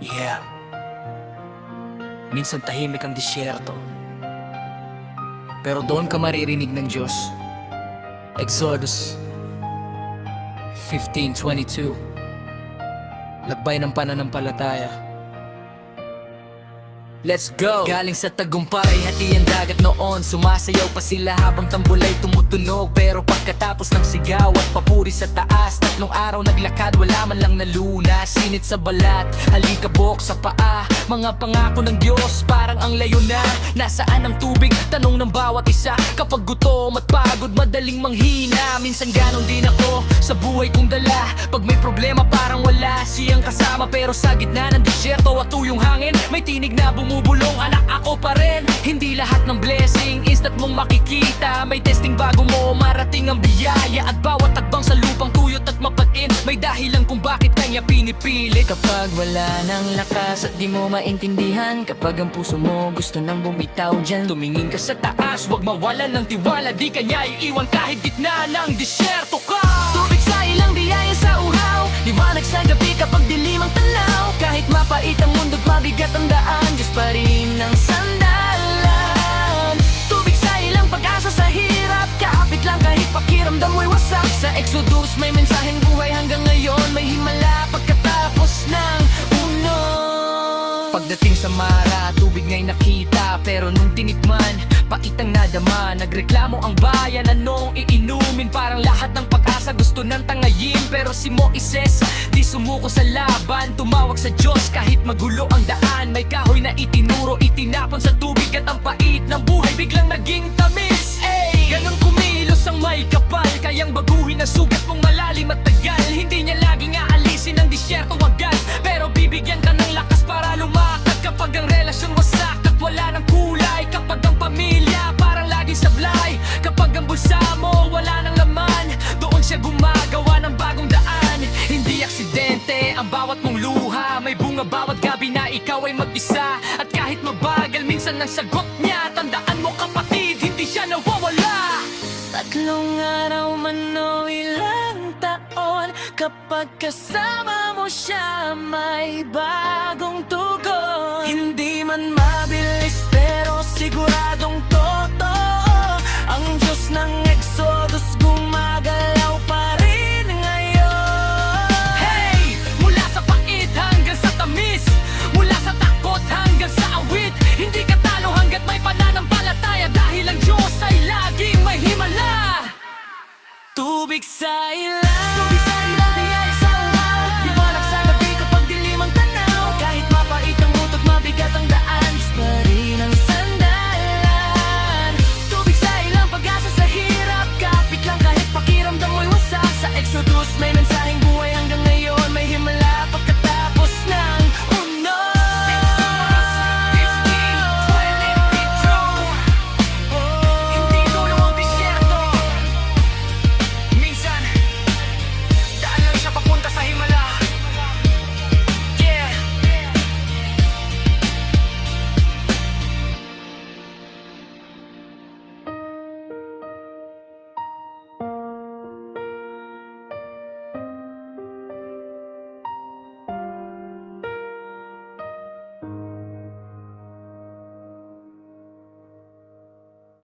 Yeah. Minsan tahimik ang disyerto, pero doon ka maririnig ng Diyos. Exodus 15:22. Lakbay ng pananampalataya. Let's go! Galing sa tagumpay, hati ang dagat noon. Sumasayaw pa sila habang tambulay tumutunog. Pero pagkatapos ng sigaw at papuri sa taas, 3 araw naglakad, wala man lang naluna. Sinit sa balat, alikabok sa paa. Mga pangako ng Diyos, parang ang layo na. Nasaan ang tubig? Tanong ng bawat isa. Kapag gutom at pagod, madaling manghina. Minsan ganon din ako sa buhay kong dala. Pag may problema parang wala siyang kasama. Pero sa gitna ng disyerto at tuyong hangin, may tinig na bumubulong, anak ako pa rin. Hindi lahat ng blessing instant mong makikita. May testing bago mo marating ang biyaya. At bawat tagbang sa lupang tuyot at mapatin, may dahilan kung bakit kanya pinipili. Kapag wala ng lakas at di mo maintindihan, kapag ang puso mo gusto nang bumitaw dyan, tumingin ka sa taas, wag mawalan ng tiwala. Di kanya iiwan kahit gitna ng disyerto ka. Tubig sa ilang biyaya sa uhaw, liwanag sa gabi kapag dilim ang tanaw. Kahit mapait ang mundo't mabigat ang daan, Diyos pa rin ang sandalan. Tubig sa ilang pag-asa sa hirap, kaapit lang kahit pakiramdam mo'y wasak. Sa Exodus may mensaheng buhay hanggang ngayon, may himala pagkatapos ng unos. Pagdating sa Mara, tubig nga'y nakita, pero nung tinikman, paitang nadama. Nagreklamo ang bayan, anong iinumin? Parang lahat ng pag-asa gusto nang tangayin. Pero si Moises, di sumuko sa laban. Tumawag sa Diyos kahit magulo ang daan. May kahoy na itinuro, itinapon sa tubig. At ang pait ng buhay biglang naging tamis. Ay, ganun kumilos ang may kapal, kayang baguhin ang sugat mong malalim at tagal. Hindi niya laging aalisin ang disyerto agad, pero bibigyan ka ng lakas para lumakad. Kapag ang relasyon wasak at wala ng kulay, kapag ang pamilya parang laging sablay, kapag ang bulsa mo wala ng laman, doon siya gumagawa ng bagong daan. Hindi aksidente ang bawat mong luha, may bunga bawat gabi na ikaw ay mag-isa. At kahit mabagal minsan ang sagot niya, tandaan mo kapatid, hindi siya nawawala. 3 araw man o ilang taon, kapag kasama mo siya may bagong tugon. Hindi man mabilis pero siguradong totoo, ang Diyos ng Exodus gumagawa.